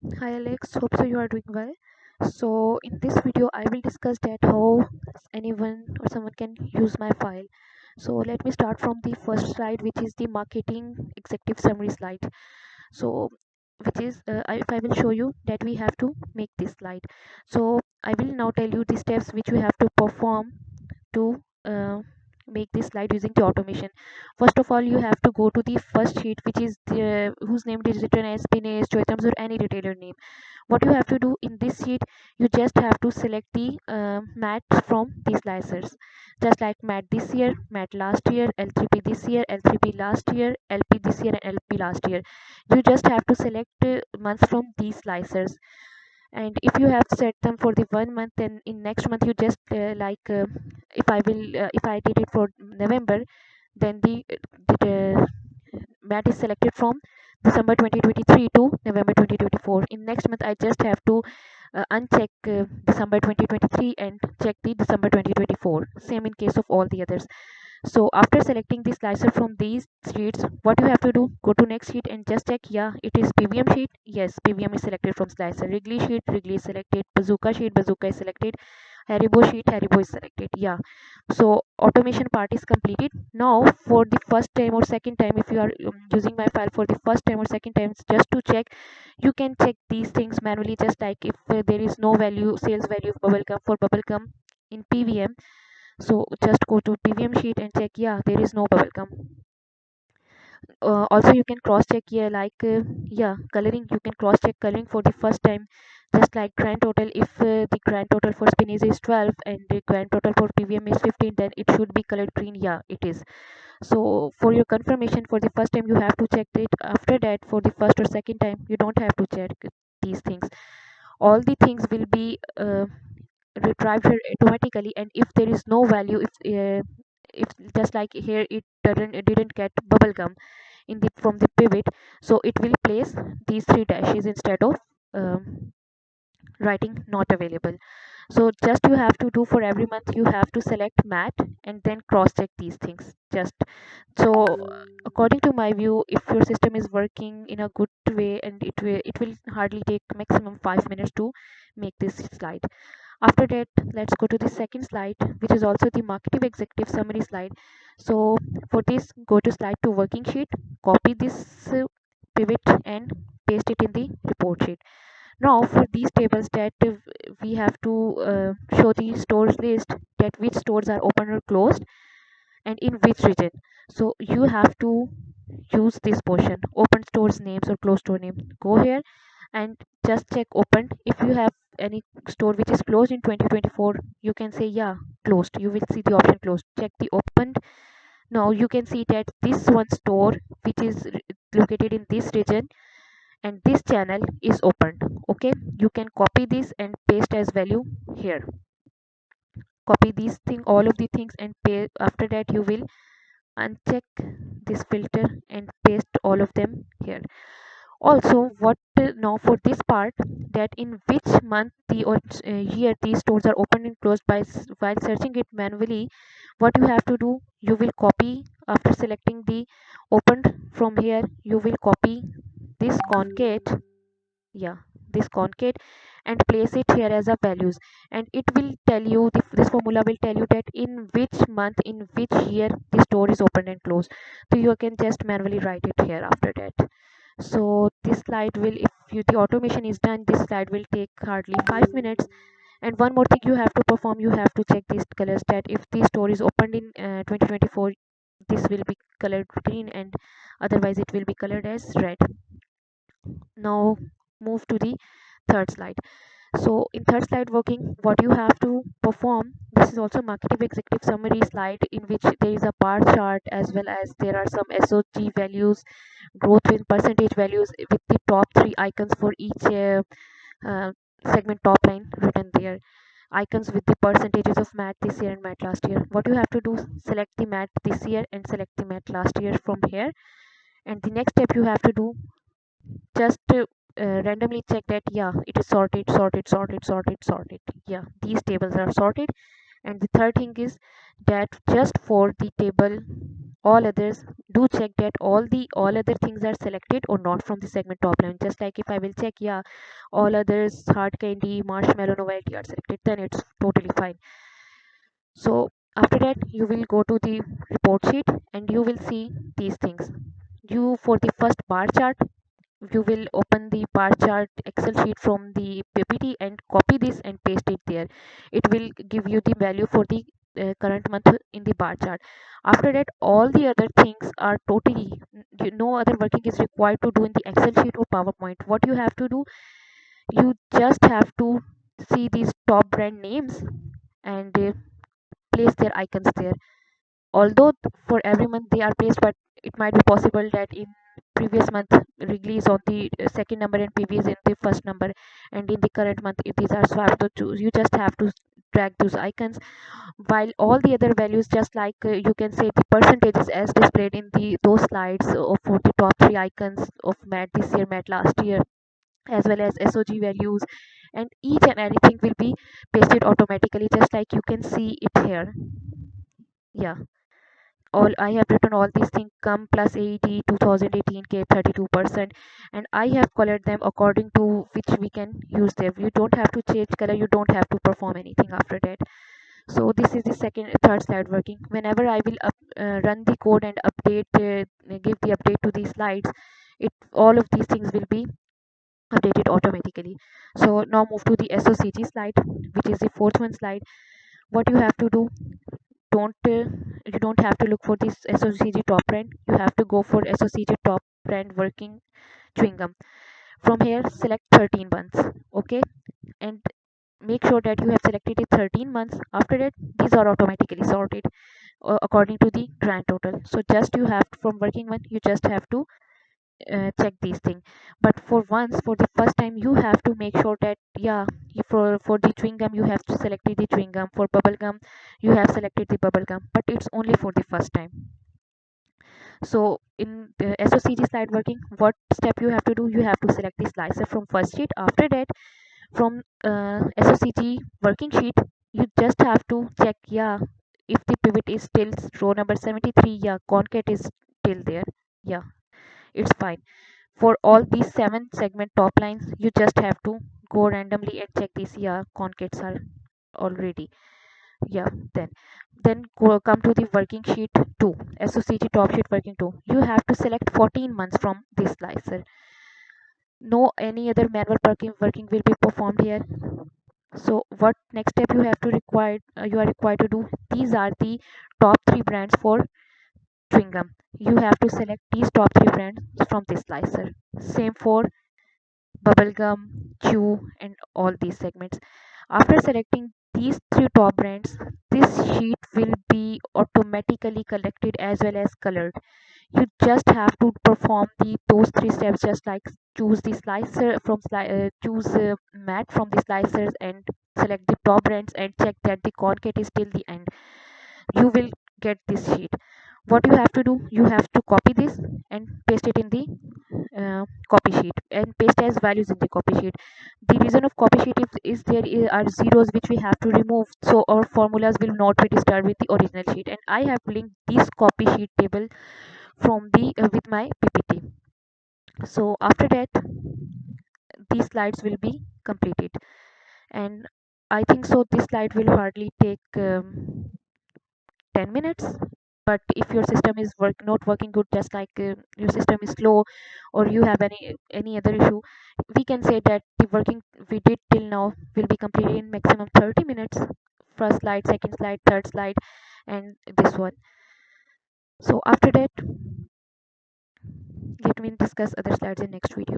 Hi Alex, hope so you are doing well. So in this video I will discuss that how anyone or someone can use my file. So let me start from the first slide, which is the marketing executive summary slide. So which is if I will show you that we have to make this slide. So I will now tell you the steps which you have to perform to make this slide using the automation. First of all, you have to go to the first sheet, which is the whose name is written as Spinach, Choitams, or any retailer name. What you have to do in this sheet, you just have to select the mat from these slicers, just like mat this year, mat last year, L3P this year, L3P last year, LP this year, and LP last year. You just have to select months from these slicers, and if you have set them for the 1 month, then in next month you just if I did it for November, then the mat is selected from December 2023 to November 2024. In next month I just have to uncheck December 2023 and check the December 2024. Same in case of all the others. So after selecting the slicer from these sheets, what you have to do, go to next sheet and just check, yeah, it is PVM sheet. Yes, PVM is selected from slicer. Wrigley sheet, Wrigley is selected. Bazooka sheet, Bazooka is selected. Haribo sheet, Haribo is selected. Yeah. So automation part is completed. Now for the first time or second time, if you are using my file for the first time or second time, just to check, you can check these things manually, just like if there is no value, sales value of bubblegum for bubblegum in PVM. So just go to PVM sheet and check, yeah, there is no bubble gum. Also you can cross check here, like yeah, coloring, you can cross check coloring for the first time, just like grand total. If the grand total for spinach is 12 and the grand total for PVM is 15, then it should be colored green. Yeah, it is. So for your confirmation, for the first time you have to check it. After that, for the first or second time, you don't have to check these things. All the things will be retrieved here automatically, and if there is no value, if just like here it didn't get bubble gum in the from the pivot, so it will place these three dashes instead of writing not available. So just you have to do for every month, you have to select mat and then cross check these things. Just so according to my view, if your system is working in a good way, and it will hardly take maximum 5 minutes to make this slide. After that, let's go to the second slide, which is also the marketing executive summary slide. So for this, go to slide to working sheet, copy this pivot and paste it in the report sheet. Now for these tables, that we have to show the stores list, that which stores are open or closed and in which region. So you have to use this portion, open stores names or closed store name. Go here and just check opened. If you have any store which is closed in 2024, you can say, yeah, closed. You will see the option closed. Check the opened. Now you can see that this one store which is located in this region and this channel is opened. Okay, you can copy this and paste as value here. Copy these thing, all of the things, and pay. After that, you will uncheck this filter and paste all of them here. Also, what now for this part, that in which month the or year these stores are opened and closed by while searching it manually, what you have to do, you will copy after selecting the opened from here, you will copy this concate, yeah, this concate, and place it here as a values, and it will tell you, this formula will tell you that in which month, in which year the store is opened and closed. So you can just manually write it here after that. So this slide will, if you, the automation is done, this slide will take hardly 5 minutes. And one more thing you have to perform, you have to check these colors, that if the store is opened in 2024, this will be colored green, and otherwise it will be colored as red. Now move to the third slide. So in third slide working, what you have to perform, this is also marketing executive summary slide, in which there is a bar chart, as well as there are some SOG values, growth in percentage values, with the top three icons for each uh, segment top line written there. Icons with the percentages of mat this year and mat last year. What you have to do, select the mat this year and select the mat last year from here. And the next step you have to do, just randomly check that, yeah, it is sorted. Yeah, these tables are sorted. And the third thing is that just for the table all others, do check that all other things are selected or not from the segment top line. Just like if I will check, yeah, all others, hard candy, marshmallow, novelty are selected, then it's totally fine. So after that you will go to the report sheet and you will see these things. You, for the first bar chart, you will open the bar chart excel sheet from the ppt and copy this and paste it there. It will give you the value for the current month in the bar chart. After that all the other things are totally, no other working is required to do in the excel sheet or powerpoint. What you have to do, you just have to see these top brand names and place their icons there. Although for every month they are placed, but it might be possible that in previous month release on the second number and previous in the first number, and in the current month if these are swapped to choose, you just have to drag those icons. While all the other values, just like you can say the percentages as displayed in the those slides for the top three icons of mat this year, mat last year, as well as sog values, and each and everything will be pasted automatically, just like you can see it here. Yeah, all I have written all these things come plus AET 2018 K 32%, and I have colored them according to which we can use them. You don't have to change color, you don't have to perform anything after that. So this is the third slide working. Whenever I will run the code and give the update to these slides, it all of these things will be updated automatically. So now move to the SOCG slide, which is the fourth one slide. What you have to do, don't you don't have to look for this SOCG top brand. You have to go for SOCG top brand working chewing gum. From here select 13 months, okay, and make sure that you have selected it 13 months. After that these are automatically sorted according to the grand total. So just you have, from working one, you just have to check these things. But for once, for the first time, you have to make sure that, yeah, for the chewing gum you have to selected the chewing gum, for bubble gum you have selected the bubble gum, but it's only for the first time. So in the SOCG slide working, what step you have to do, you have to select the slicer from first sheet. After that, from SOCG working sheet, you just have to check, yeah, if the pivot is still row number 73, yeah, concat is still there, yeah, it's fine. For all these 7 segment top lines, you just have to go randomly and check these, yeah, concats are already, yeah. Then come to the working sheet 2, SOCG top sheet working 2. You have to select 14 months from this slicer. No any other manual working will be performed here. So what next step you are required to do, these are the top 3 brands for chewing gum. You have to select these top 3 brands from this slicer. Same for bubblegum, chew, and all these segments. After selecting these 3 top brands, this sheet will be automatically collected as well as colored. You just have to perform those 3 steps, just like choose the slicer from choose mat from the slicers and select the top brands and check that the concave is till the end. You will get this sheet. What you have to do, you have to copy this and paste it in the copy sheet and paste as values in the copy sheet. The reason of copy sheet is there are zeros which we have to remove, so our formulas will not be disturbed with the original sheet, and I have linked this copy sheet table from the with my ppt. So after that these slides will be completed, and I think so this slide will hardly take 10 minutes. But if your system is not working good, just like your system is slow or you have any other issue, we can say that the working we did till now will be completed in maximum 30 minutes. First slide, second slide, third slide, and this one. So after that let me discuss other slides in next video.